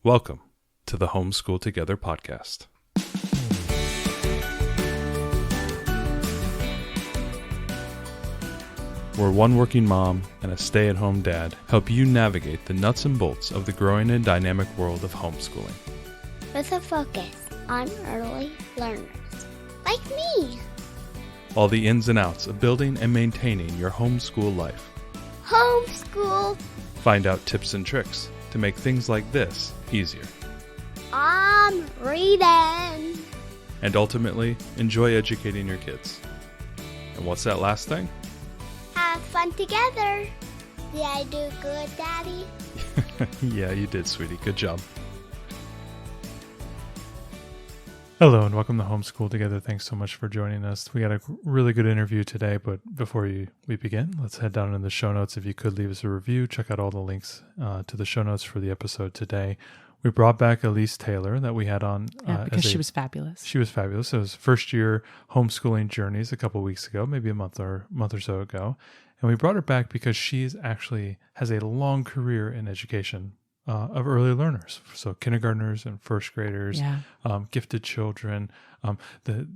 Welcome to the Homeschool Together podcast. Where one working mom and a stay-at-home dad help you navigate the nuts and bolts of the growing and dynamic world of homeschooling. With a focus on early learners, like me. All the ins and outs of building and maintaining your homeschool life. Homeschool. Find out tips and tricks to make things like this easier. I'm reading. And ultimately, enjoy educating your kids. And what's that last thing? Have fun together. Did I do good, Daddy? Yeah, you did, sweetie. Good job. Hello and welcome to Homeschool Together. Thanks so much for joining us. We got a really good interview today, but before we begin, let's head down in the show notes. If you could leave us a review, check out all the links to the show notes for the episode today. We brought back Elise Taylor that we had on. Because she was fabulous. She was fabulous. It was first year homeschooling journeys a couple of weeks ago, maybe a month or so ago. And we brought her back because she actually has a long career in education of early learners. So kindergartners and first graders, gifted children.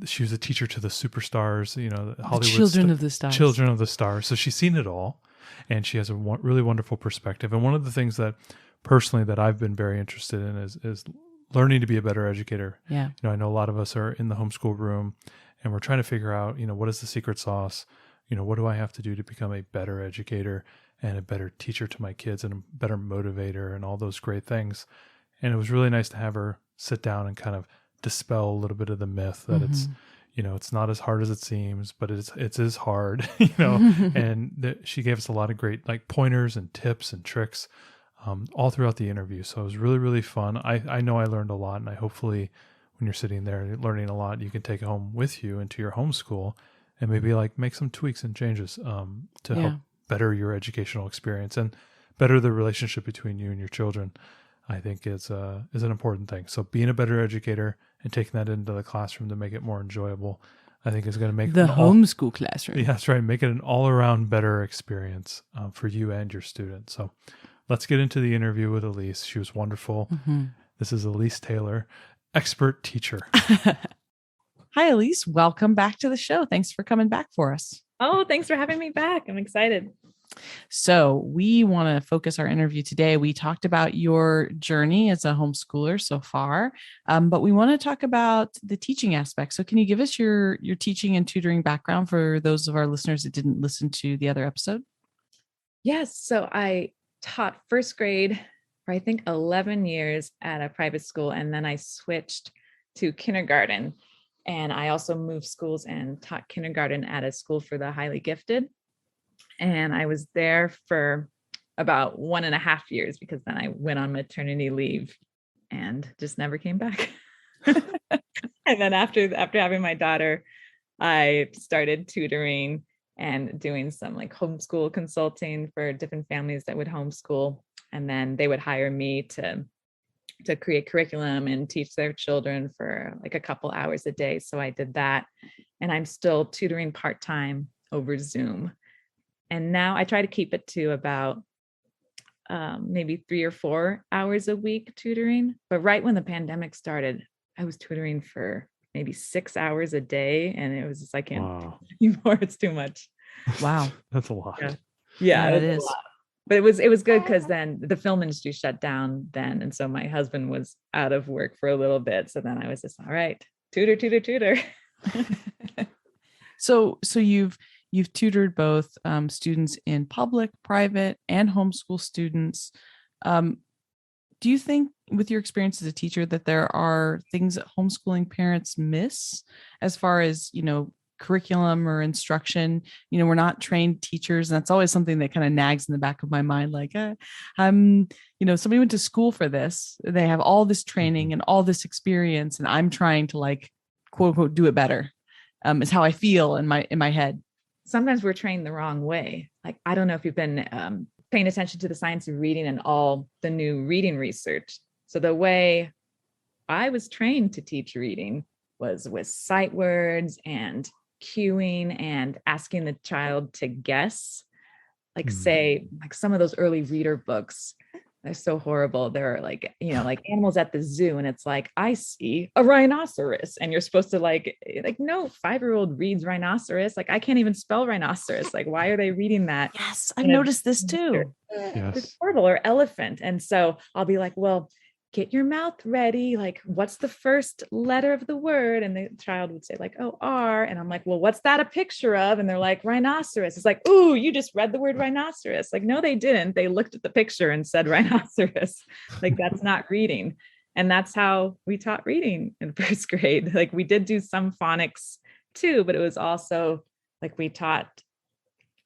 She was a teacher to the superstars, the Hollywood Children of the Stars. Children of the Stars. So she's seen it all, and she has a really wonderful perspective. And one of the things that personally that I've been very interested in is learning to be a better educator. Yeah. I know a lot of us are in the homeschool room and we're trying to figure out, what is the secret sauce? What do I have to do to become a better educator and a better teacher to my kids and a better motivator and all those great things. And it was really nice to have her sit down and kind of dispel a little bit of the myth that it's not as hard as it seems, but it is hard, and she gave us a lot of great pointers and tips and tricks all throughout the interview. So it was really, really fun. I know I learned a lot, and I hopefully when you're sitting there learning a lot, you can take it home with you into your homeschool and maybe make some tweaks and changes to help better your educational experience and better the relationship between you and your children. I think is an important thing. So being a better educator and taking that into the classroom to make it more enjoyable, I think is going to make the homeschool classroom. Yeah, that's right. Make it an all-around better experience for you and your students. So let's get into the interview with Elise. She was wonderful. Mm-hmm. This is Elise Taylor, expert teacher. Hi, Elise. Welcome back to the show. Thanks for coming back for us. Oh, thanks for having me back. I'm excited. So we want to focus our interview today. We talked about your journey as a homeschooler so far, but we want to talk about the teaching aspect. So can you give us your teaching and tutoring background for those of our listeners that didn't listen to the other episode? Yes. So I taught first grade for I think 11 years at a private school, and then I switched to kindergarten. And I also moved schools and taught kindergarten at a school for the highly gifted. And I was there for about 1.5 years because then I went on maternity leave and just never came back. And then after having my daughter, I started tutoring and doing some homeschool consulting for different families that would homeschool. And then they would hire me to create curriculum and teach their children for a couple hours a day. So I did that. And I'm still tutoring part-time over Zoom. And now I try to keep it to about maybe 3 or 4 hours a week tutoring. But right when the pandemic started, I was tutoring for maybe 6 hours a day. And it was just, I can't do anymore. It's too much. Wow. That's a lot. Yeah, it is. But it was good because then the film industry shut down then. And so my husband was out of work for a little bit. So then I was just, all right, tutor. So you've tutored both students in public, private, and homeschool students. Do you think with your experience as a teacher that there are things that homeschooling parents miss as far as, curriculum or instruction? We're not trained teachers, and that's always something that kind of nags in the back of my mind. Somebody went to school for this. They have all this training and all this experience, and I'm trying to quote unquote do it better. Is how I feel in my head. Sometimes we're trained the wrong way. I don't know if you've been paying attention to the science of reading and all the new reading research. So the way I was trained to teach reading was with sight words and cueing and asking the child to guess, say some of those early reader books they're so horrible. They're like, like animals at the zoo. And it's like, I see a rhinoceros. And you're supposed to like, no, 5-year-old reads rhinoceros. Like, I can't even spell rhinoceros. Like, why are they reading that? Yes, I've noticed this too. Yes. It's horrible. Or elephant. And so I'll be like, well, get your mouth ready. Like, what's the first letter of the word? And the child would say like, oh, R. And I'm like, well, what's that a picture of? And they're like, rhinoceros. It's like, ooh, you just read the word rhinoceros. Like, no, they didn't. They looked at the picture and said rhinoceros. Like, that's not reading. And that's how we taught reading in first grade. Like, we did do some phonics too, but it was also like we taught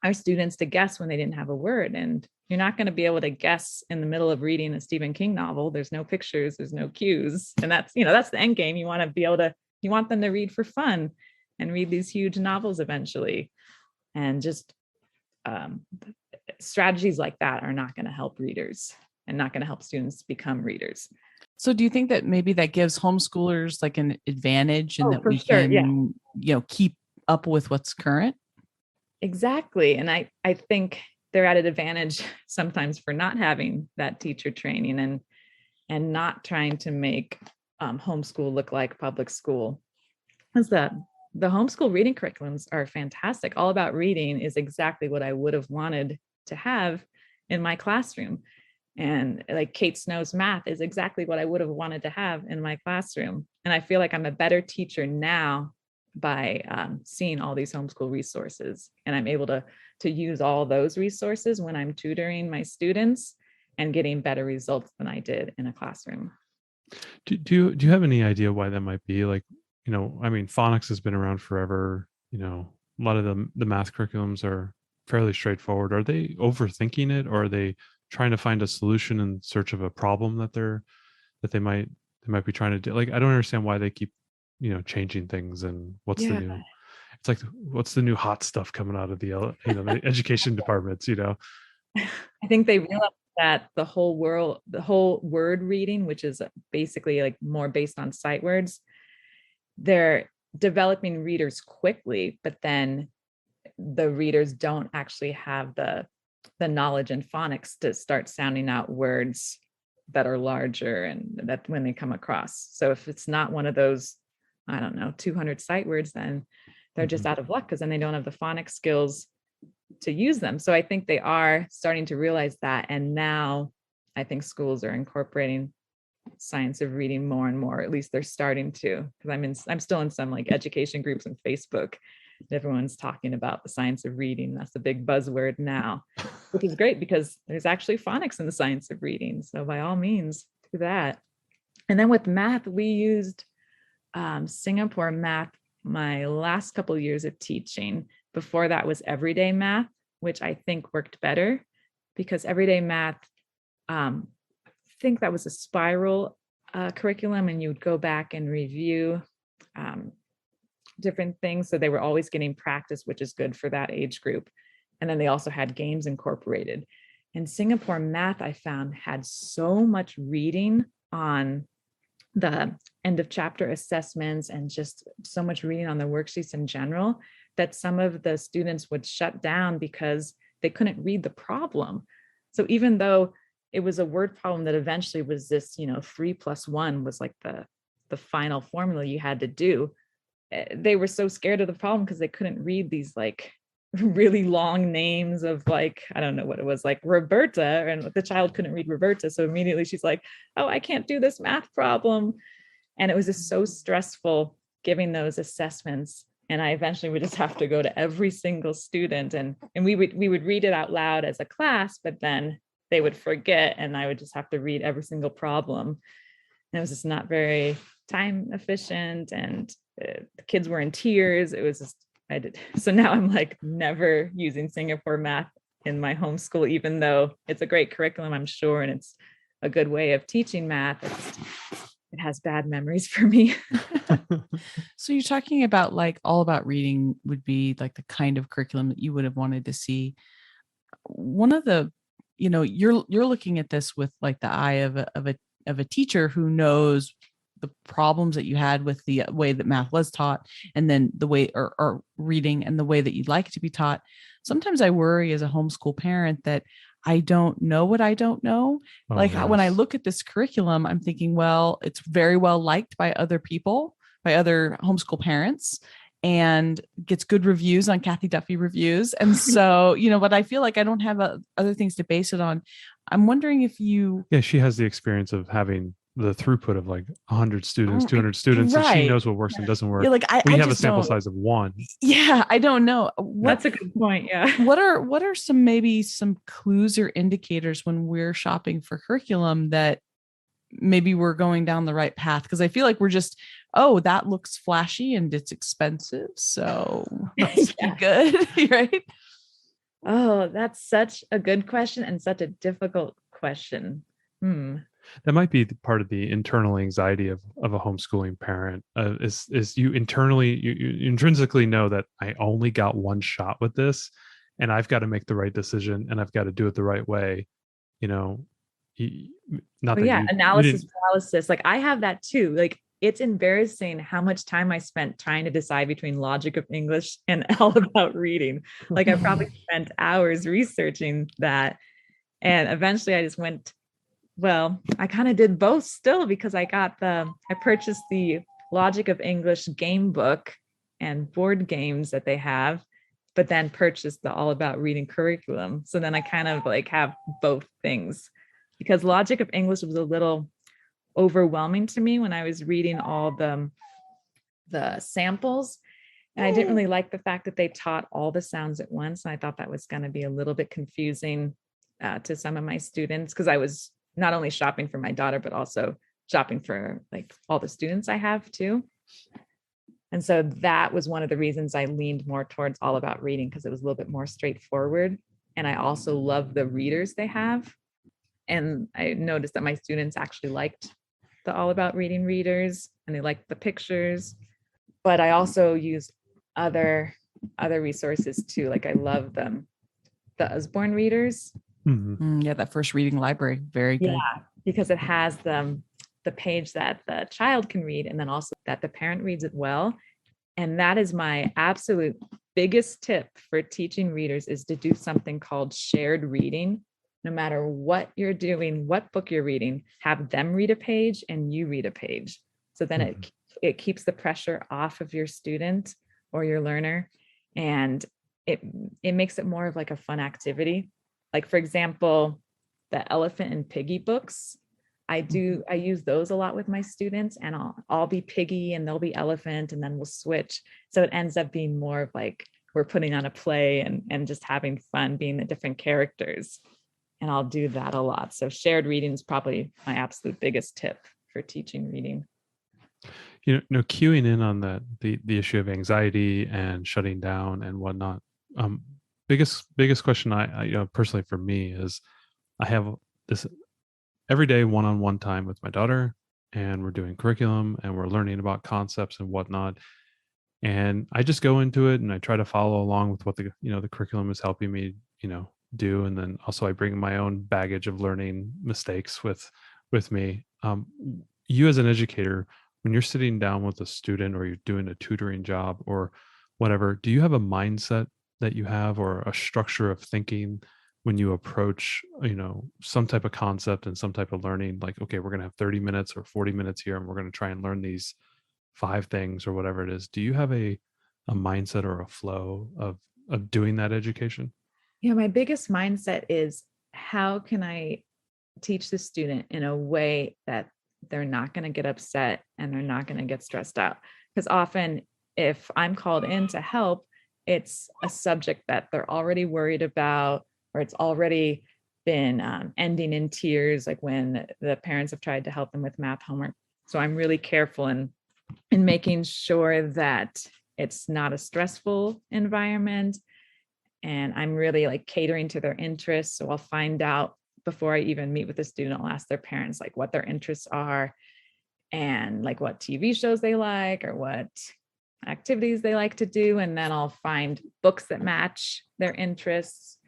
our students to guess when they didn't have a word. And you're not going to be able to guess in the middle of reading a Stephen King novel. There's no pictures, there's no cues. And that's, that's the end game. You want to be able to, you want them to read for fun and read these huge novels eventually. And just strategies like that are not going to help readers and not going to help students become readers. So do you think that maybe that gives homeschoolers like an advantage in that we can, keep up with what's current? Exactly. And I think they're at an advantage sometimes for not having that teacher training and not trying to make homeschool look like public school. Because the homeschool reading curriculums are fantastic. All About Reading is exactly what I would have wanted to have in my classroom. And like Kate Snow's math is exactly what I would have wanted to have in my classroom. And I feel like I'm a better teacher now by seeing all these homeschool resources. And I'm able to use all those resources when I'm tutoring my students and getting better results than I did in a classroom. Do you have any idea why that might be? Like, I mean, phonics has been around forever. A lot of the math curriculums are fairly straightforward. Are they overthinking it, or are they trying to find a solution in search of a problem that they might be trying to do? Like, I don't understand why they keep changing things, and what's the new, it's like, what's the new hot stuff coming out of the the education departments? I think they realized that the whole word reading, which is basically like more based on sight words, they're developing readers quickly, but then the readers don't actually have the knowledge in phonics to start sounding out words that are larger and that when they come across. So if it's not one of those, 200 sight words, then they're just out of luck, because then they don't have the phonics skills to use them. So I think they are starting to realize that. And now I think schools are incorporating science of reading more and more. At least they're starting to, because I'm still in some like education groups on Facebook. Everyone's talking about the science of reading. That's the big buzzword now, which is great because there's actually phonics in the science of reading. So by all means, do that. And then with math, we used Singapore math my last couple of years of teaching. Before that was everyday math, which I think worked better, because everyday math, I think that was a spiral curriculum, and you would go back and review different things. So they were always getting practice, which is good for that age group. And then they also had games incorporated. And Singapore math, I found, had so much reading on the end of chapter assessments and just so much reading on the worksheets in general that some of the students would shut down because they couldn't read the problem. So even though it was a word problem that eventually was this, 3 + 1 was like the final formula you had to do, they were so scared of the problem because they couldn't read these like really long names of like, I don't know what it was, like Roberta, and the child couldn't read Roberta. So immediately she's like, oh, I can't do this math problem. And it was just so stressful giving those assessments. And I eventually would just have to go to every single student and we would read it out loud as a class, but then they would forget and I would just have to read every single problem. And it was just not very time efficient, and the kids were in tears. It was just, so now I'm like never using Singapore math in my homeschool, even though it's a great curriculum, I'm sure, and it's a good way of teaching math. It has bad memories for me. So you're talking about like All About Reading would be like the kind of curriculum that you would have wanted to see. One of the, you're looking at this with like the eye of a teacher who knows the problems that you had with the way that math was taught, and then the way or reading and the way that you'd like it to be taught. Sometimes I worry as a homeschool parent that I don't know what I don't know. Oh, Like when I yes. look at this curriculum, I'm thinking, well, it's very well liked by other people, by other homeschool parents, and gets good reviews on Kathy Duffy reviews. And so, but I feel like I don't have other things to base it on. I'm wondering if you, Yeah, she has the experience of having the throughput of like 100 students, oh, 200 students, and she right. knows what works and doesn't Yeah, work. like We I have a just sample don't, size of one. yeah, I don't know. That's a good point. Yeah. What are some clues or indicators when we're shopping for curriculum that maybe we're going down the right path? Because I feel like we're just, oh, that looks flashy and it's expensive, so must be good. Right? Oh, that's such a good question and such a difficult question. That might be part of the internal anxiety of a homeschooling parent. Is you internally, you intrinsically know that I only got one shot with this, and I've got to make the right decision, and I've got to do it the right way. You know, not that you analysis didn't. paralysis. Like I have that too. Like it's embarrassing how much time I spent trying to decide between Logic of English and All About Reading. Like I probably spent hours researching that. And eventually I just went, well, I kind of did both still because I purchased the Logic of English game book and board games that they have, but then purchased the All About Reading curriculum. So then I kind of like have both things because Logic of English was a little overwhelming to me when I was reading all the samples. And I didn't really like the fact that they taught all the sounds at once. And I thought that was going to be a little bit confusing to some of my students because I was not only shopping for my daughter, but also shopping for like all the students I have too. And so that was one of the reasons I leaned more towards All About Reading because it was a little bit more straightforward. And I also love the readers they have. And I noticed that my students actually liked the All About Reading readers and they liked the pictures. But I also use other resources too. Like I love them, the Usborne readers. Mm-hmm. Yeah, that first reading library, very good. Yeah, because it has the page that the child can read and then also that the parent reads it well. And that is my absolute biggest tip for teaching readers is to do something called shared reading. No matter what you're doing, what book you're reading, have them read a page and you read a page. So then it keeps the pressure off of your student or your learner. And it makes it more of like a fun activity. Like, for example, the Elephant and Piggy books. I use those a lot with my students and I'll be Piggy and they'll be Elephant and then we'll switch. So it ends up being more of like we're putting on a play and just having fun being the different characters. And I'll do that a lot. So shared reading is probably my absolute biggest tip for teaching reading. Cueing in on the issue of anxiety and shutting down and whatnot. Biggest question I personally for me is I have this everyday one-on-one time with my daughter and we're doing curriculum and we're learning about concepts and whatnot. And I just go into it and I try to follow along with what the curriculum is helping me, do. And then also I bring my own baggage of learning mistakes with me. You as an educator, when you're sitting down with a student or you're doing a tutoring job or whatever, do you have a mindset that you have or a structure of thinking when you approach, some type of concept and some type of learning, like, okay, we're going to have 30 minutes or 40 minutes here and we're going to try and learn these 5 things or whatever it is. Do you have a mindset or a flow of doing that education? Yeah, my biggest mindset is how can I teach the student in a way that they're not going to get upset and they're not going to get stressed out? Because often if I'm called in to help, it's a subject that they're already worried about, or it's already been ending in tears, like when the parents have tried to help them with math homework. So I'm really careful in making sure that it's not a stressful environment. And I'm really like catering to their interests. So I'll find out before I even meet with the student, I'll ask their parents like what their interests are and like what TV shows they like or what activities they like to do. And then I'll find books that match their interests,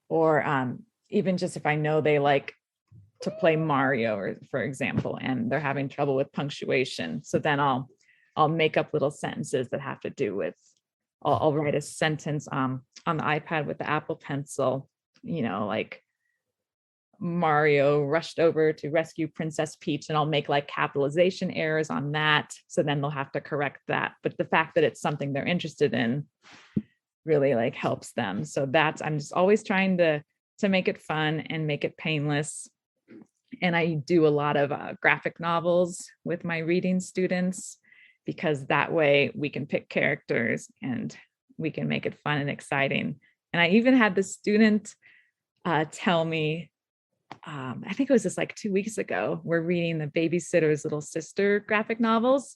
or even just if I know they like to play Mario, or for example, and they're having trouble with punctuation. So then I'll make up little sentences that have to do with, I'll write a sentence on the iPad with the Apple Pencil, like Mario rushed over to rescue Princess Peach, and I'll make like capitalization errors on that. So then they'll have to correct that. But the fact that it's something they're interested in really like helps them. So I'm just always trying to make it fun and make it painless. And I do a lot of graphic novels with my reading students, because that way we can pick characters and we can make it fun and exciting. And I even had the student tell me, I think it was just like 2 weeks ago, we're reading the Babysitter's Little Sister graphic novels.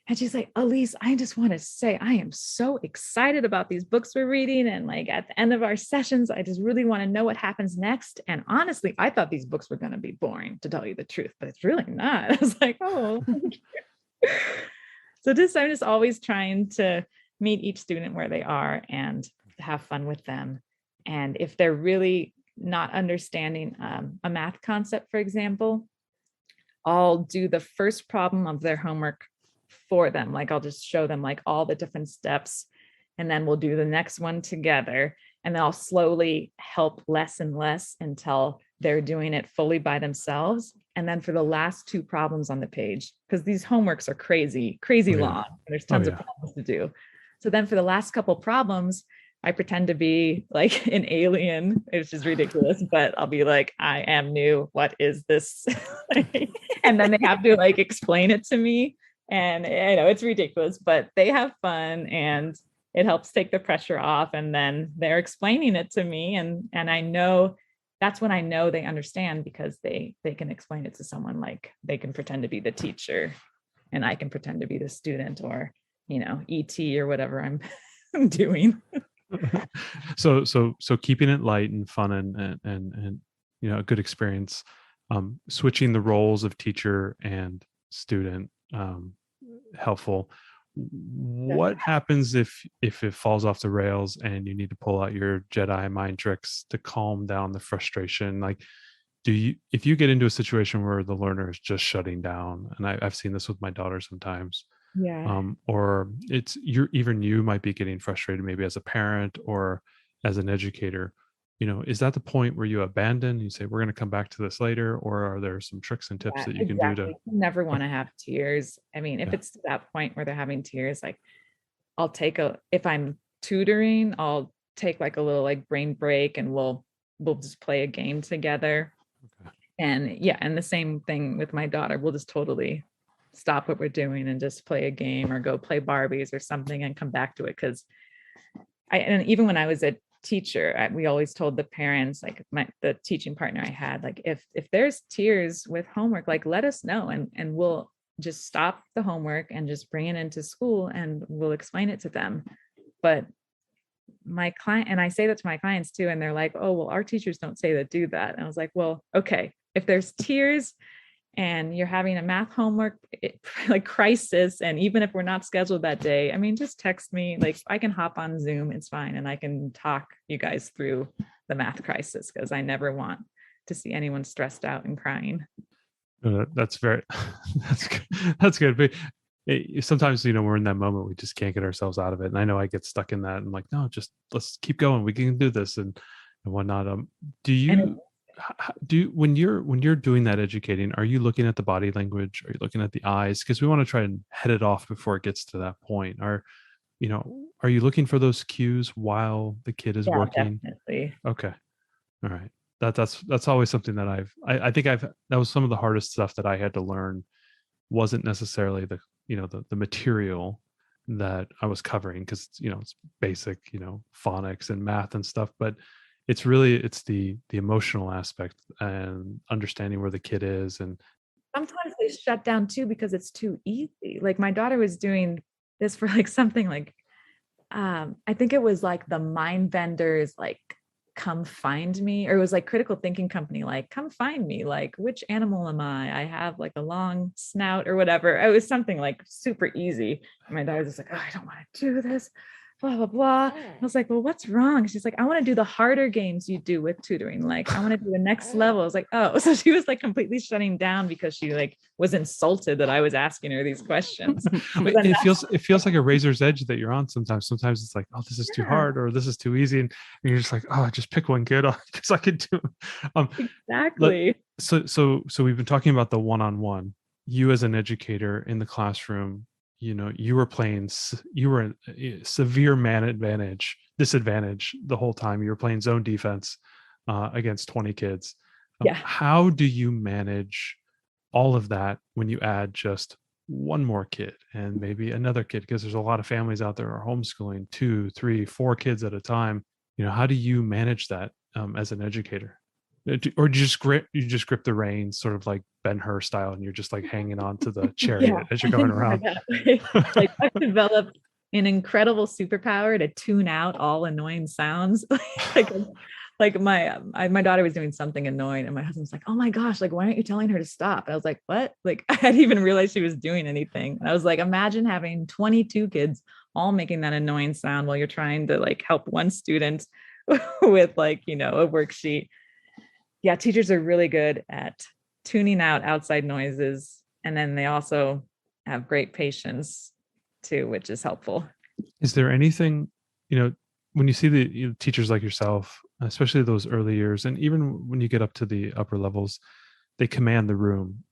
And she's like, Elise, I just want to say, I am so excited about these books we're reading. And like at the end of our sessions, I just really want to know what happens next. And honestly, I thought these books were going to be boring, to tell you the truth, but it's really not. I was like, oh. So I'm just always trying to meet each student where they are and have fun with them. And if they're really not understanding a math concept, for example, I'll do the first problem of their homework for them. Like I'll just show them like all the different steps, and then we'll do the next one together. And then I'll slowly help less and less until they're doing it fully by themselves. And then for the last 2 problems on the page, because these homeworks are crazy long, and there's tons of problems to do. So then for the last couple problems, I pretend to be like an alien, which is ridiculous, but I'll be like, I am new. What is this? And then they have to like explain it to me. And I know it's ridiculous, but they have fun and it helps take the pressure off. And then they're explaining it to me. And I know that's when I know they understand, because they can explain it to someone. Like they can pretend to be the teacher and I can pretend to be the student, or, ET or whatever I'm doing. So keeping it light and fun and a good experience, switching the roles of teacher and student, helpful. What happens if it falls off the rails and you need to pull out your Jedi mind tricks to calm down the frustration? Like, if you get into a situation where the learner is just shutting down, and I've seen this with my daughter sometimes, or you might be getting frustrated, maybe as a parent or as an educator, is that the point where you abandon, you say, we're going to come back to this later? Or are there some tricks and tips that you can do to You never want to have tears? I mean, if it's to that point where they're having tears, like if I'm tutoring, I'll take like a little like brain break, and we'll just play a game together. Okay. And the same thing with my daughter. We'll just totally stop what we're doing and just play a game or go play Barbies or something and come back to it. Because and even when I was a teacher, we always told the parents, like the teaching partner I had, like if there's tears with homework, like let us know, and we'll just stop the homework and just bring it into school and we'll explain it to them. But my client, and I say that to my clients too, and they're like, oh, well, our teachers don't say that, do that. And I was like, well, okay, if there's tears and you're having a math homework like crisis, and even if we're not scheduled that day, I mean, just text me. Like I can hop on Zoom, it's fine, and I can talk you guys through the math crisis, because I never want to see anyone stressed out and crying. That's very that's good. But sometimes we're in that moment, we just can't get ourselves out of it, and I know I get stuck in that. I'm like, no, just let's keep going, we can do this and whatnot. When you're doing that educating, are you looking at the body language? Are you looking at the eyes? Because we want to try and head it off before it gets to that point. Are you looking for those cues while the kid is working? Definitely. Okay. All right. That's always something that I think that was some of the hardest stuff that I had to learn. Wasn't necessarily the material that I was covering, because it's basic phonics and math and stuff, but it's the emotional aspect and understanding where the kid is. And sometimes they shut down too because it's too easy. Like my daughter was doing this for like something like I think it was like the mind vendors, like come find me, or it was like critical thinking company, like come find me, like which animal am I have like a long snout or whatever. It was something like super easy. And my daughter was like, oh, I don't want to do this. blah, blah, blah. I was like, well, what's wrong? She's like, I want to do the harder games you do with tutoring. Like, I want to do the next level. I was like, oh, so she was like completely shutting down because she like was insulted that I was asking her these questions. It feels like a razor's edge that you're on sometimes. Sometimes it's like, oh, this is too hard, or this is too easy. And you're just like, oh, just pick one good because I could do. Exactly. So we've been talking about the one-on-one. You as an educator in the classroom, you were in severe disadvantage the whole time. You were playing zone defense against 20 kids. Yeah. How do you manage all of that when you add just one more kid and maybe another kid? Because there's a lot of families out there are homeschooling 2, 3, 4 kids at a time. How do you manage that as an educator? Or do you just grip the reins, sort of like Ben-Hur style, and you're just like hanging on to the chariot as you're going around? Like I've developed an incredible superpower to tune out all annoying sounds. like my daughter was doing something annoying, and my husband's like, "Oh my gosh, like why aren't you telling her to stop?" And I was like, "What?" Like I hadn't even realized she was doing anything. And I was like, imagine having 22 kids all making that annoying sound while you're trying to like help one student with like, a worksheet. Yeah, teachers are really good at tuning out outside noises. And then they also have great patience too, which is helpful. Is there anything, when you see the teachers like yourself, especially those early years, and even when you get up to the upper levels, they command the room.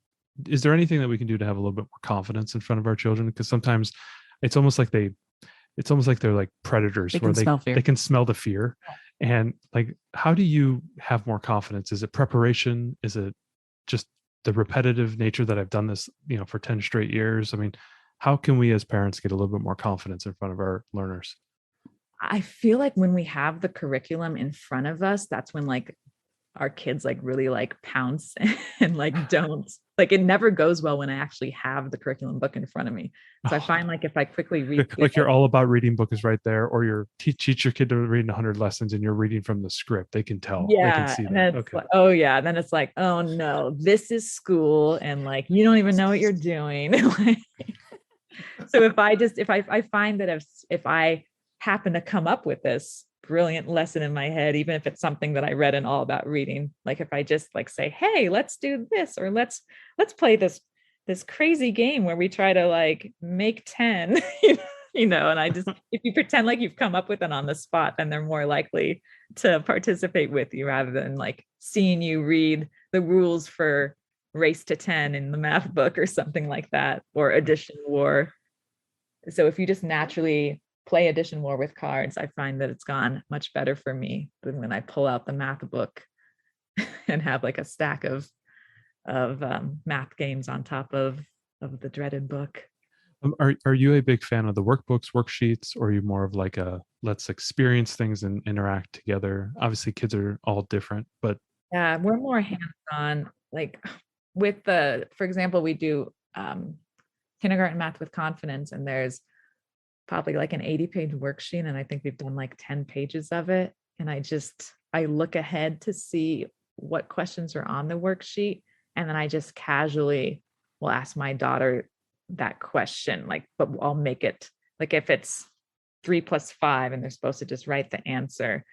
Is there anything that we can do to have a little bit more confidence in front of our children? Because sometimes it's almost like they're like predators where they can smell the fear. And like, how do you have more confidence? Is it preparation? Is it just the repetitive nature that I've done this, for 10 straight years? I mean, how can we as parents get a little bit more confidence in front of our learners? I feel like when we have the curriculum in front of us, that's when like our kids like really like pounce and like don't, like it never goes well when I actually have the curriculum book in front of me. So I find like if I quickly read like your all about reading book is right there, or your teach your kid to read 100 lessons and you're reading from the script, they can tell. Yeah, they can see that. Okay. Like, oh yeah, then it's like, oh no, this is school and like you don't even know what you're doing. So if I find that if I happen to come up with this brilliant lesson in my head, even if it's something that I read in All About Reading, like if I just like say, hey, let's do this, or let's play this crazy game where we try to like make 10, and I just, if you pretend like you've come up with it on the spot, then they're more likely to participate with you rather than like seeing you read the rules for Race to 10 in the math book or something like that, or Addition War. So if you just naturally play Addition War with cards, I find that it's gone much better for me than when I pull out the math book and have like a stack of math games on top of the dreaded book. Are you a big fan of the workbooks, worksheets, or are you more of like a let's experience things and interact together? Obviously, kids are all different, but yeah, we're more hands-on. Like with for example, we do kindergarten math with confidence, and there's probably like an 80-page worksheet, and I think we've done like 10 pages of it. And I look ahead to see what questions are on the worksheet, and then I just casually will ask my daughter that question, like, but I'll make it like if it's 3 + 5 and they're supposed to just write the answer,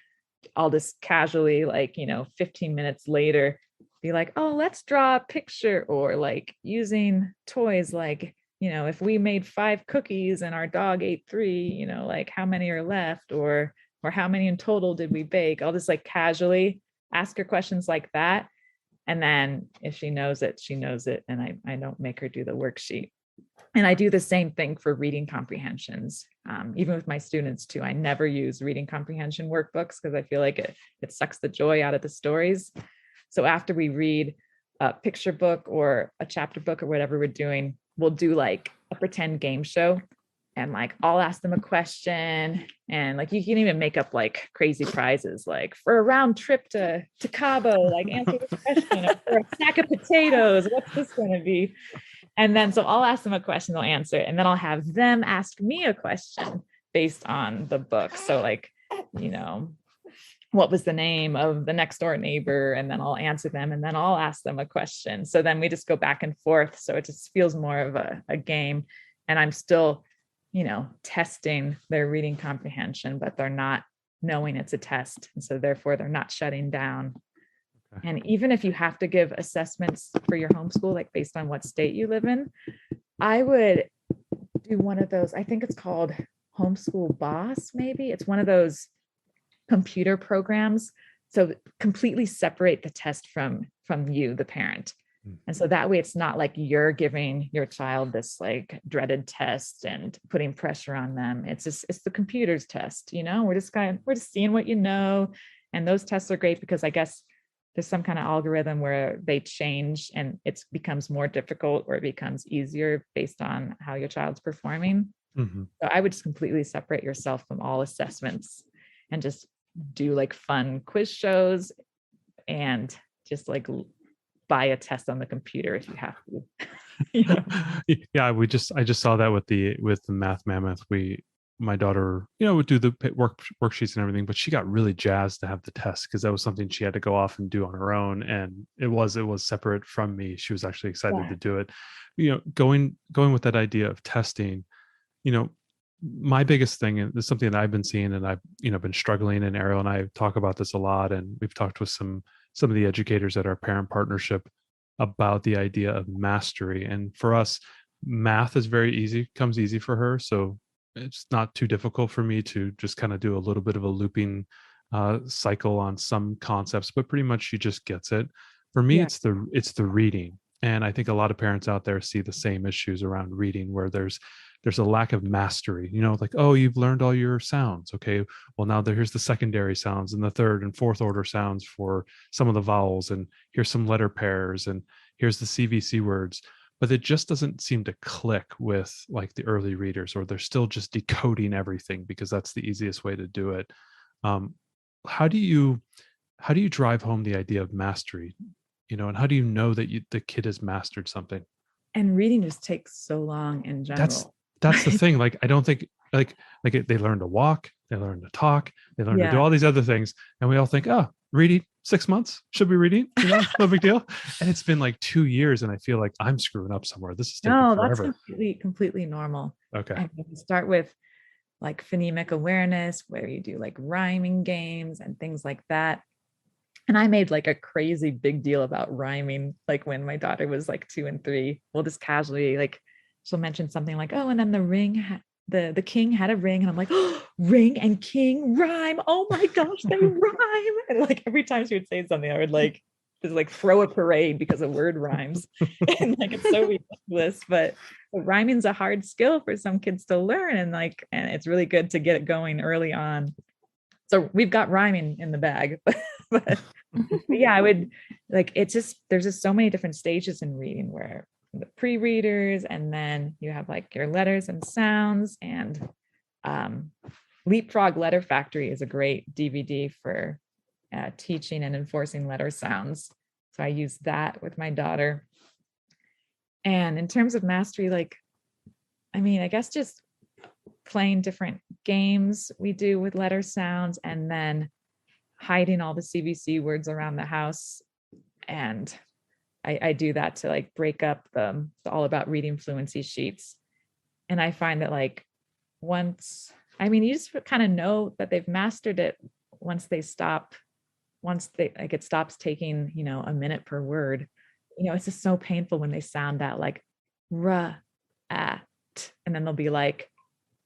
I'll just casually, like, 15 minutes later be like, oh, let's draw a picture, or like using toys, like, if we made 5 cookies and our dog ate 3, like how many are left, or how many in total did we bake? I'll just like casually ask her questions like that. And then if she knows it, she knows it. And I don't make her do the worksheet. And I do the same thing for reading comprehensions. Even with my students too, I never use reading comprehension workbooks because I feel like it sucks the joy out of the stories. So after we read a picture book or a chapter book or whatever we're doing, we'll do like a pretend game show, and like I'll ask them a question, and like you can even make up like crazy prizes, like for a round trip to Cabo, like answer this question, or for a stack of potatoes, what's this going to be? And then so I'll ask them a question, they'll answer, and then I'll have them ask me a question based on the book. So like, what was the name of the next door neighbor? And then I'll answer them, and then I'll ask them a question. So then we just go back and forth. So it just feels more of a game. And I'm still, testing their reading comprehension, but they're not knowing it's a test. And so therefore they're not shutting down. Okay. And even if you have to give assessments for your homeschool, like based on what state you live in, I would do one of those. I think it's called Homeschool Boss, maybe. It's one of those computer programs. So completely separate the test from you, the parent. And so that way it's not like you're giving your child this like dreaded test and putting pressure on them. It's the computer's test, we're just seeing what you know. And those tests are great because I guess there's some kind of algorithm where they change and it becomes more difficult or it becomes easier based on how your child's performing. Mm-hmm. So I would just completely separate yourself from all assessments and just do like fun quiz shows and just like buy a test on the computer if you have to. Yeah, I just saw that with the Math Mammoth. My daughter, would do the worksheets and everything, but she got really jazzed to have the test because that was something she had to go off and do on her own, and it was separate from me. She was actually excited to do it. Going with that idea of testing, my biggest thing, and this is something that I've been seeing, and I've been struggling, and Ariel and I talk about this a lot, and we've talked with some of the educators at our parent partnership about the idea of mastery. And for us, math is comes easy for her. So it's not too difficult for me to just kind of do a little bit of a looping cycle on some concepts, but pretty much she just gets it. For me, it's the reading. And I think a lot of parents out there see the same issues around reading where there's a lack of mastery, like, oh, you've learned all your sounds. Okay, well, now here's the secondary sounds and the third and fourth order sounds for some of the vowels. And here's some letter pairs and here's the CVC words. But it just doesn't seem to click with like the early readers, or they're still just decoding everything because that's the easiest way to do it. How do you drive home the idea of mastery, and how do you know that the kid has mastered something? And reading just takes so long in general. That's the thing. Like, I don't think like they learn to walk, they learn to talk, they learn to do all these other things. And we all think, oh, reading 6 months, should be reading, no big deal. And it's been like 2 years and I feel like I'm screwing up somewhere. This is taking forever. That's completely normal. Okay. And we start with like phonemic awareness, where you do like rhyming games and things like that. And I made like a crazy big deal about rhyming. Like when my daughter was like 2 and 3, we'll just casually like, she'll mention something like, oh, and then the ring, the king had a ring. And I'm like, oh, ring and king rhyme. Oh my gosh, they rhyme. And like every time she would say something, I would like just like throw a parade because a word rhymes. And like, it's so ridiculous, but rhyming's a hard skill for some kids to learn. And it's really good to get it going early on. So we've got rhyming in the bag, but yeah, I would like, there's just so many different stages in reading, where the pre-readers, and then you have like your letters and sounds, and Leapfrog Letter Factory is a great DVD for teaching and enforcing letter sounds. So I use that with my daughter. And in terms of mastery, I guess just playing different games we do with letter sounds, and then hiding all the CVC words around the house. And I do that to like break up the All About Reading Fluency sheets. And I find that like you just kind of know that they've mastered it once it stops taking, a minute per word. It's just so painful when they sound that like and then they'll be like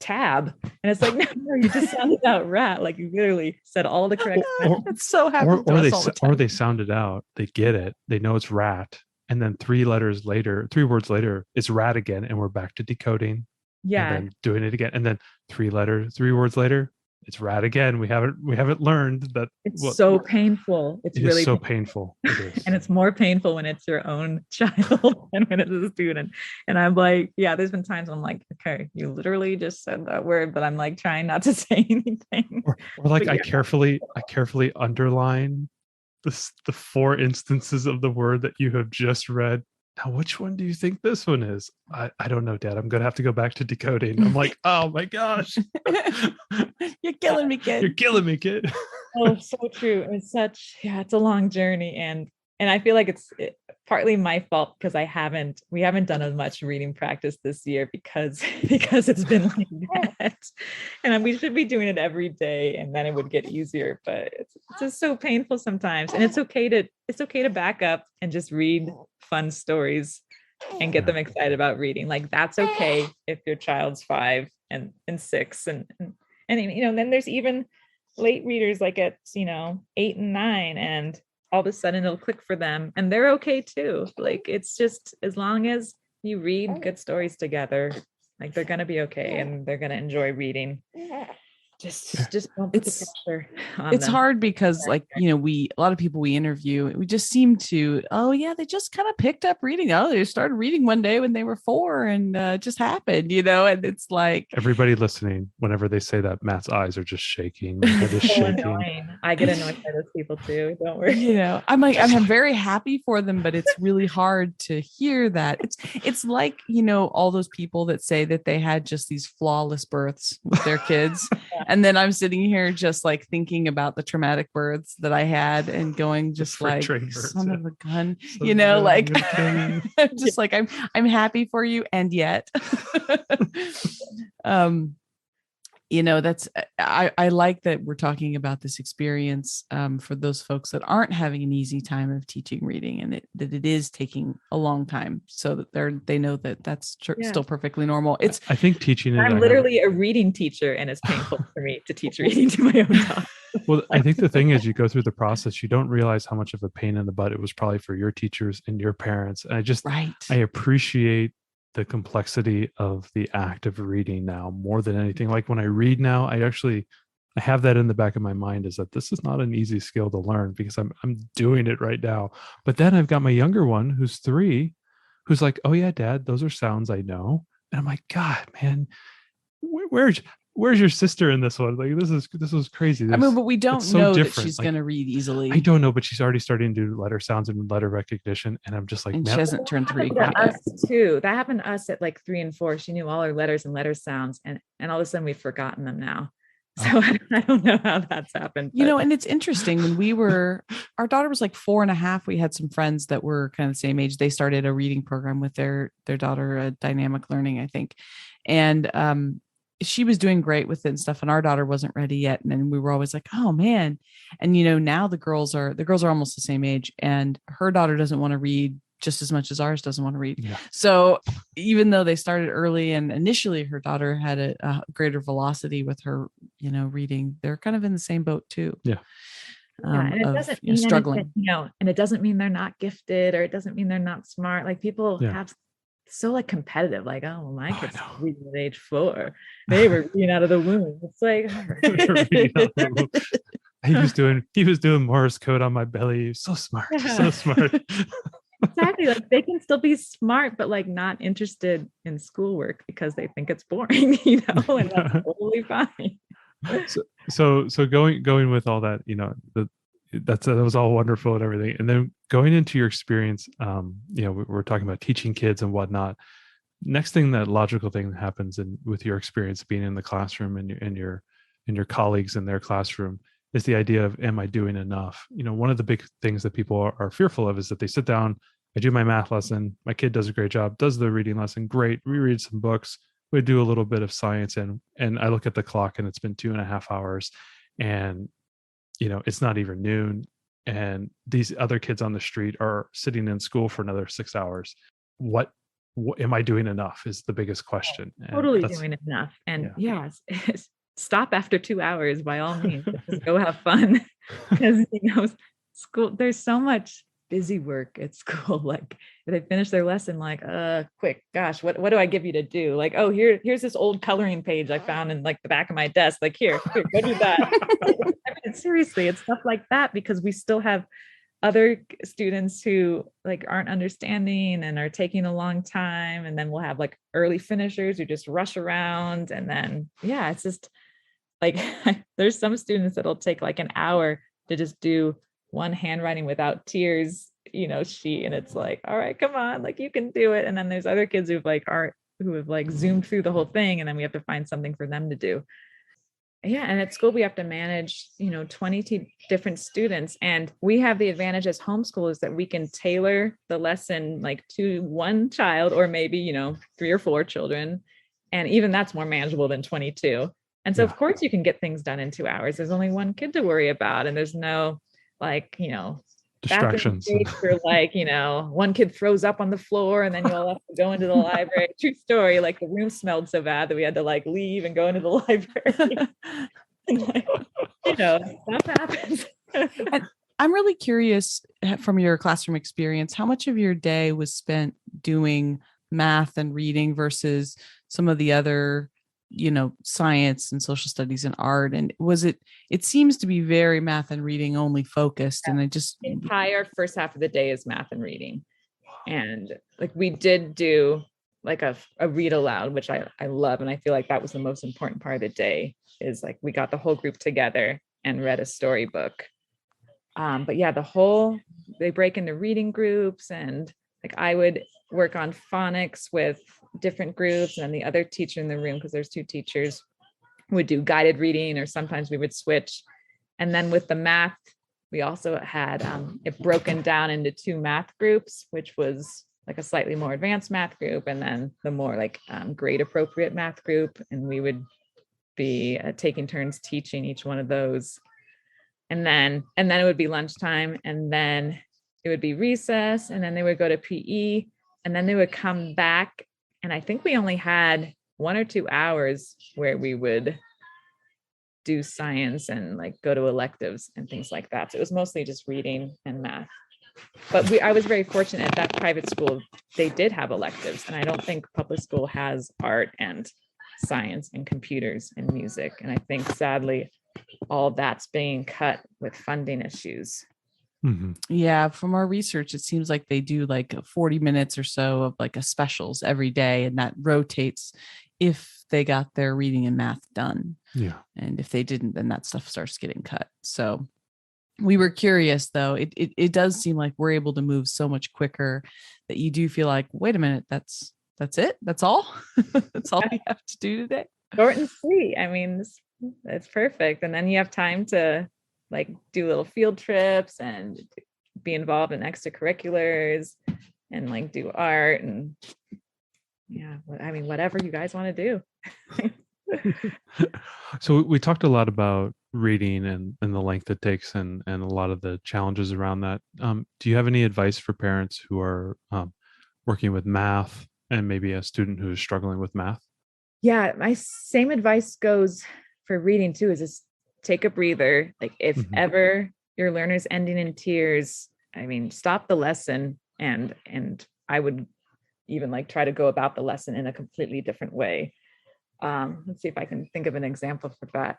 tab, and it's like, no, you just sounded out rat. Like you literally said all the correct sounds. It's so happy or they sound it out, they get it, they know it's rat, and then 3 words later it's rat again, and we're back to decoding, and then doing it again, and then 3 words later it's rat again. We haven't learned that. It's so painful. It's really so painful. It is. And it's more painful when it's your own child than when it's a student. And I'm like, there's been times when I'm like, okay, you literally just said that word, but I'm like trying not to say anything. Or like I carefully underline the 4 instances of the word that you have just read. Now, which one do you think this one is? I don't know, Dad. I'm going to have to go back to decoding. I'm like, oh my gosh. You're killing me, kid. You're killing me, kid. Oh, so true. It's a long journey. And I feel like partly my fault because we haven't done as much reading practice this year because it's been like that. And we should be doing it every day and then it would get easier, but it's just so painful sometimes. And it's okay to back up and just read fun stories and get them excited about reading. Like that's okay if your child's 5 and 6 and then there's even late readers like at 8 and 9, and all of a sudden it'll click for them and they're okay too. Like it's just as long as you read good stories together, like they're gonna be okay and they're gonna enjoy reading. Just don't put the pressure on it's them. hard because like, a lot of people we interview, we just seem to, oh yeah, they just kind of picked up reading. Oh, they started reading one day when they were 4 and it just happened, and it's like Everybody listening, whenever they say that, Matt's eyes are just shaking. My head is So shaking. annoying. I get annoyed by those people too. Don't worry. I'm like, I'm very happy for them, but it's really hard to hear that. It's like, all those people that say that they had just these flawless births with their kids. And then I'm sitting here just like thinking about the traumatic births that I had and going just like, son of a gun, like I'm just like, I'm happy for you. And yet, that's, I like that we're talking about this experience for those folks that aren't having an easy time of teaching reading, and that it is taking a long time, so that they know that that's still perfectly normal. I think teaching it. I'm literally a reading teacher, and it's painful for me to teach reading to my own daughter. Well, I think the thing is, you go through the process, you don't realize how much of a pain in the butt it was probably for your teachers and your parents. And I appreciate the complexity of the act of reading now more than anything. Like when I read now, I have that in the back of my mind, is that this is not an easy skill to learn because I'm doing it right now. But then I've got my younger one who's 3, who's like, oh yeah, Dad, those are sounds I know. And I'm like, God, man, where's your sister in this one? Like, this is crazy. But we don't know that she's going to read easily. I don't know, but she's already starting to do letter sounds and letter recognition. And I'm just like, and she hasn't turned 3. That happened to us too. That happened to us at like 3 and 4. She knew all her letters and letter sounds, and all of a sudden we've forgotten them now. So I don't know how that's happened. And it's interesting, when our daughter was like 4.5, we had some friends that were kind of the same age. They started a reading program with their daughter, dynamic learning, I think. And, she was doing great with it and stuff, and our daughter wasn't ready yet. And then we were always like, oh man. And, now the girls are almost the same age, and her daughter doesn't want to read just as much as ours doesn't want to read. Yeah. So even though they started early and initially her daughter had a greater velocity with her, reading, they're kind of in the same boat too. Yeah. And it doesn't mean struggling, and it doesn't mean they're not gifted, or it doesn't mean they're not smart. Like people have so like competitive, like, oh, well, my kids reading at age 4, they were reading out of the womb. It's like he was doing Morse code on my belly. He was so smart. Exactly. Like they can still be smart, but like not interested in schoolwork because they think it's boring, and that's totally fine. So going with all that, that was all wonderful and everything. And then going into your experience, we're talking about teaching kids and whatnot. Next thing, that logical thing that happens with your experience being in the classroom and your colleagues in their classroom is the idea of, am I doing enough? One of the big things that people are fearful of is that they sit down, I do my math lesson, my kid does a great job, does the reading lesson, great, reread some books, we do a little bit of science, and I look at the clock and it's been 2.5 hours, and it's not even noon, and these other kids on the street are sitting in school for another 6 hours. What am I doing enough is the biggest question. Totally doing enough. And stop after 2 hours by all means. Just go have fun, because school, there's so much busy work at school. Like if they finish their lesson, like quick, gosh, what do I give you to do? Like, oh, here's this old coloring page I found in like the back of my desk, like here go do that. I mean, seriously, it's stuff like that, because we still have other students who like aren't understanding and are taking a long time, and then we'll have like early finishers who just rush around, and then it's just like there's some students that'll take like an hour to just do one handwriting without tears, sheet, and it's like, all right, come on, like you can do it. And then there's other kids who have zoomed through the whole thing, and then we have to find something for them to do. yeah, and at school we have to manage, 20 different students, and we have the advantage as homeschoolers that we can tailor the lesson like to one child, or maybe 3 or 4 children, and even that's more manageable than 22. And so Yeah. of course you can get things done in 2 hours. There's only one kid to worry about, and there's no like bathroom Distractions. breaks, or like one kid throws up on the floor and then you all have to go into the library. True story, like the room smelled so bad that we had to like leave and go into the library. Stuff happens. And I'm really curious from your classroom experience, how much of your day was spent doing math and reading versus some of the other, science and social studies and art? And it seems to be very math and reading only focused. And The entire first half of the day is math and reading. And like we did do like a read aloud, which I love. And I feel like that was the most important part of the day, is like we got the whole group together and read a storybook. But yeah, they break into reading groups, and like I would work on phonics with different groups, and then the other teacher in the room, because there's 2 teachers, would do guided reading, or sometimes we would switch. And then with the math, we also had it broken down into 2 math groups, which was like a slightly more advanced math group, and then the more like grade appropriate math group. And we would be taking turns teaching each one of those. And then it would be lunchtime, and then it would be recess, and then they would go to PE, and then they would come back. And I think we only had 1 or 2 hours where we would do science and like go to electives and things like that. So it was mostly just reading and math. But I was very fortunate at that private school. They did have electives, and I don't think public school has art and science and computers and music. And I think sadly, all that's being cut with funding issues. Mhm. Yeah, from our research, it seems like they do like 40 minutes or so of like a specials every day, and that rotates if they got their reading and math done. Yeah. And if they didn't, then that stuff starts getting cut. So we were curious, though. It does seem like we're able to move so much quicker that you do feel like, wait a minute, that's it? That's all? That's all we have to do today? Short and sweet. I mean, it's perfect. And then you have time to like do little field trips and be involved in extracurriculars and like do art, and yeah, I mean, whatever you guys want to do. So we talked a lot about reading and the length it takes and a lot of the challenges around that. Do you have any advice for parents who are working with math and maybe a student who's struggling with math? Yeah, my same advice goes for reading too, is just take a breather. Like if ever your learner's ending in tears, I mean, stop the lesson, and I would even like try to go about the lesson in a completely different way. Let's see if I can think of an example for that.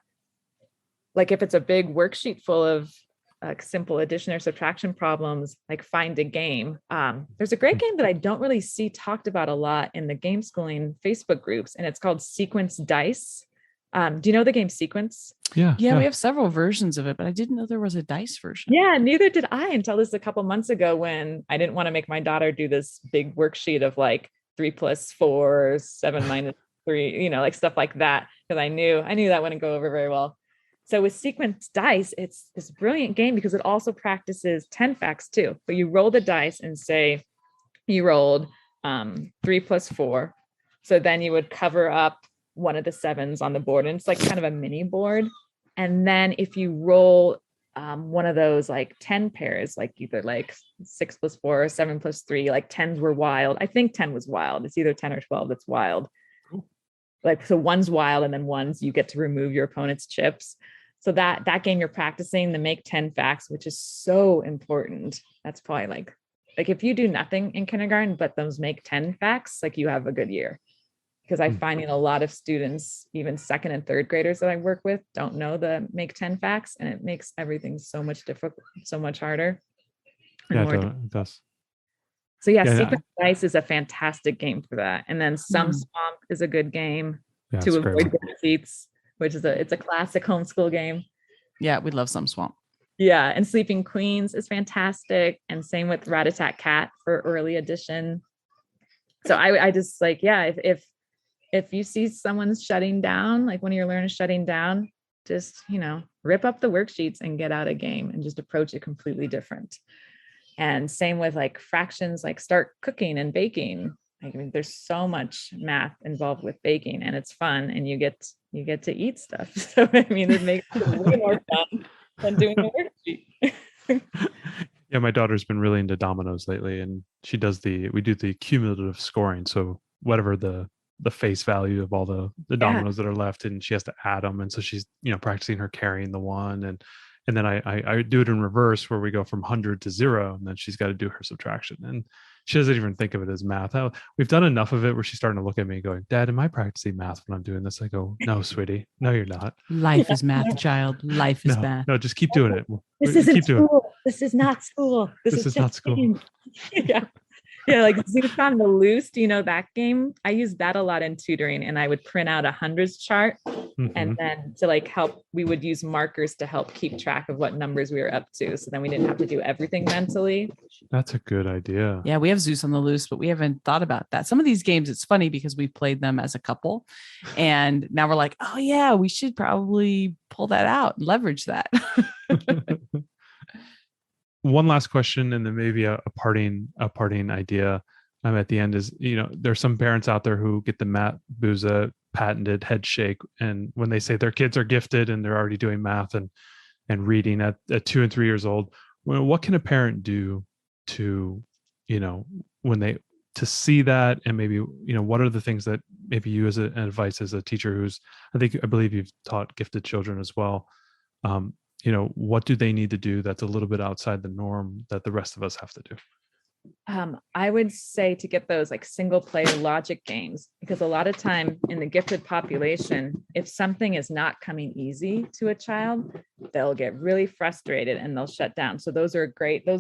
Like if it's a big worksheet full of simple addition or subtraction problems, like find a game. There's a great game that I don't really see talked about a lot in the game schooling Facebook groups, and it's called Sequence Dice. Do you know the game Sequence? Yeah, we have several versions of it, but I didn't know there was a dice version. Yeah, neither did I until this a couple months ago, when I didn't want to make my daughter do this big worksheet of like 3 + 4, 7 - 3, like stuff like that, because I knew that wouldn't go over very well. So with Sequence Dice, it's this brilliant game because it also practices 10 facts too. But you roll the dice and say you rolled 3 + 4. So then you would cover up one of the 7s on the board, and it's like kind of a mini board. And then if you roll one of those like 10 pairs, like either like 6 + 4 or 7 + 3, like 10s were wild. I think 10 was wild. It's either 10 or 12 that's wild. Like, so one's wild, and then one's you get to remove your opponent's chips. So that game you're practicing the make 10 facts, which is so important. That's probably like if you do nothing in kindergarten but those make 10 facts, like you have a good year. Because I'm finding a lot of students, even 2nd and 3rd graders that I work with, don't know the make 10 facts, and it makes everything so much difficult, so much harder. Yeah, it does. So Sequence Dice is a fantastic game for that. And then Some Swamp is a good game to avoid worksheets, which is it's a classic homeschool game. Yeah, we love Some Swamp. Yeah, and Sleeping Queens is fantastic, and same with Rat-a-Tat-Cat for early edition. So I just like, if you see someone's shutting down, like one of your learners shutting down, just, rip up the worksheets and get out a game and just approach it completely different. And same with like fractions, like start cooking and baking. I mean, there's so much math involved with baking, and it's fun, and you get to eat stuff. So I mean, it makes it way more fun than doing the worksheet. Yeah, my daughter's been really into dominoes lately, and we do the cumulative scoring. So whatever the face value of all the dominoes that are left, and she has to add them. And so she's, practicing her carrying the one, and then I do it in reverse, where we go from 100 to 0, and then she's got to do her subtraction. And she doesn't even think of it as math. We've done enough of it where she's starting to look at me going, Dad, am I practicing math when I'm doing this? I go, no, sweetie, no, you're not. Life is math, child. Life is math. No, just keep doing it. This isn't school. This is not school. This is not school. Yeah. Yeah, like Zeus on the Loose, that game? I used that a lot in tutoring, and I would print out a hundreds chart, and then to like help, we would use markers to help keep track of what numbers we were up to. So then we didn't have to do everything mentally. That's a good idea. Yeah, we have Zeus on the Loose, but we haven't thought about that. Some of these games, it's funny because we've played them as a couple, and now we're like, oh yeah, we should probably pull that out and leverage that. One last question, and then maybe a parting idea at the end is, there's some parents out there who get the Matt Buza patented head shake, and when they say their kids are gifted and they're already doing math and reading at 2 and 3 years old, what can a parent do to, to see that, and maybe, what are the things that maybe you as an advice as a teacher who's, I believe you've taught gifted children as well. What do they need to do that's a little bit outside the norm that the rest of us have to do? I would say to get those like single player logic games, because a lot of time in the gifted population, if something is not coming easy to a child, they'll get really frustrated and they'll shut down. So those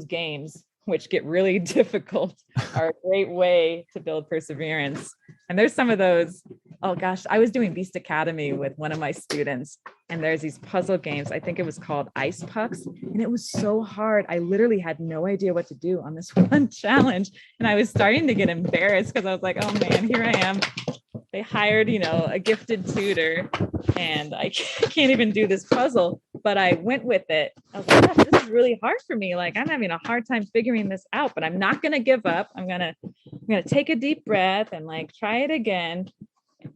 games, which get really difficult, are a great way to build perseverance. And there's some of those. Oh gosh, I was doing Beast Academy with one of my students, and there's these puzzle games. I think it was called Ice Pucks, and it was so hard. I literally had no idea what to do on this one challenge, and I was starting to get embarrassed because I was like, oh man, here I am. They hired, a gifted tutor, and I can't even do this puzzle, but I went with it. I was like, gosh, this is really hard for me. Like, I'm having a hard time figuring this out, but I'm not going to give up. I'm going to take a deep breath and like try it again.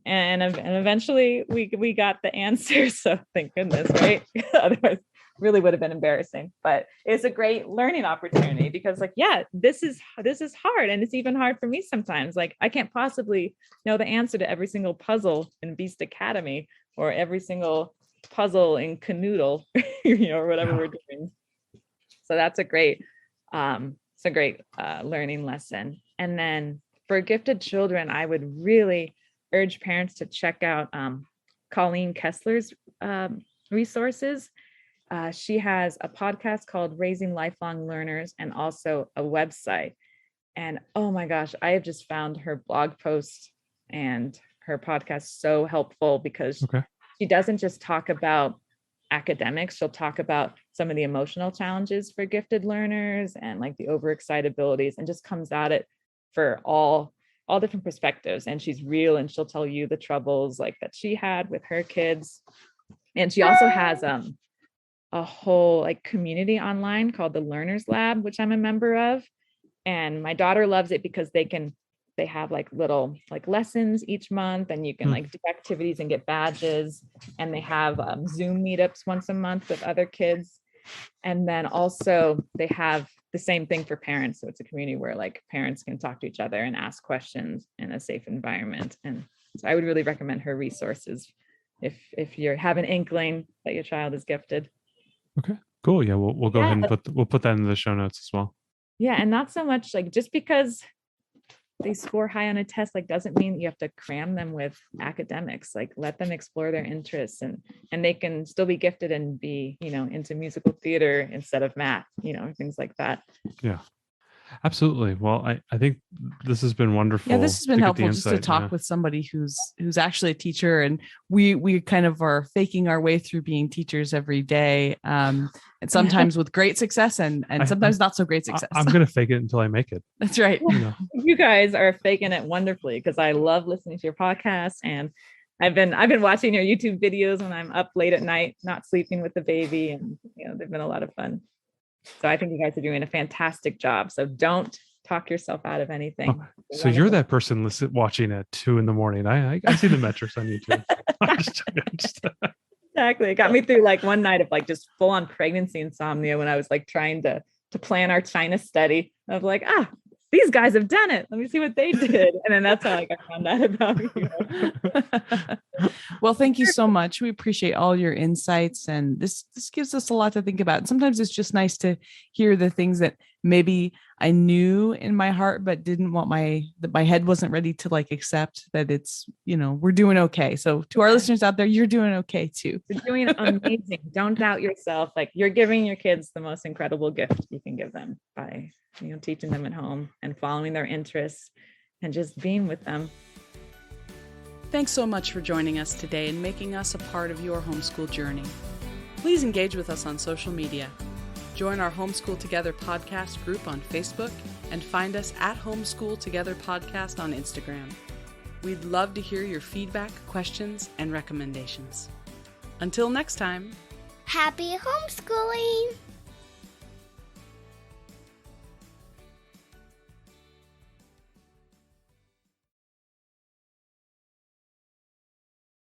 And eventually we got the answer. So thank goodness, right? Otherwise really would have been embarrassing, but it's a great learning opportunity because like, yeah, this is hard. And it's even hard for me sometimes. Like I can't possibly know the answer to every single puzzle in Beast Academy or every single puzzle in Canoodle, or whatever we're doing. So that's a great, learning lesson. And then for gifted children, I would really urge parents to check out Colleen Kessler's resources. She has a podcast called Raising Lifelong Learners and also a website. And oh my gosh, I have just found her blog posts and her podcast so helpful because she doesn't just talk about academics. She'll talk about some of the emotional challenges for gifted learners and like the overexcitabilities, and just comes at it for all different perspectives. And she's real, and she'll tell you the troubles like that she had with her kids. And she also has a whole like community online called the Learners Lab, which I'm a member of. And my daughter loves it because they have like little like lessons each month, and you can like do activities and get badges. And they have Zoom meetups once a month with other kids. And then also they have the same thing for parents. So it's a community where like parents can talk to each other and ask questions in a safe environment. And so I would really recommend her resources if you have an inkling that your child is gifted. Okay, cool. Yeah, we'll go ahead and we'll put that in the show notes as well. Yeah, and not so much like just because they score high on a test like doesn't mean you have to cram them with academics. Like let them explore their interests, and they can still be gifted and be into musical theater instead of math, things like that. Yeah, absolutely. Well, I think this has been wonderful. Yeah, this has been helpful just to talk with somebody who's actually a teacher, and we kind of are faking our way through being teachers every day, and sometimes with great success and sometimes not so great success. I'm gonna fake it until I make it. That's right. You guys are faking it wonderfully because I love listening to your podcast, and I've been watching your YouTube videos when I'm up late at night, not sleeping with the baby, and they've been a lot of fun. So I think you guys are doing a fantastic job. So don't talk yourself out of anything. So you're that person watching at 2 a.m. I see the metrics on YouTube. Exactly. It got me through like one night of like just full on pregnancy insomnia when I was like trying to plan our China study of like, these guys have done it. Let me see what they did. And then that's how I found out about you. Well, thank you so much. We appreciate all your insights. And this gives us a lot to think about. And sometimes it's just nice to hear the things that maybe I knew in my heart, but didn't want that my head wasn't ready to like accept that it's, we're doing okay. So to our listeners out there, you're doing okay too. You're doing amazing. Don't doubt yourself. Like, you're giving your kids the most incredible gift you can give them by teaching them at home and following their interests and just being with them. Thanks so much for joining us today and making us a part of your homeschool journey. Please engage with us on social media. Join our Homeschool Together podcast group on Facebook and find us at Homeschool Together Podcast on Instagram. We'd love to hear your feedback, questions, and recommendations. Until next time. Happy homeschooling!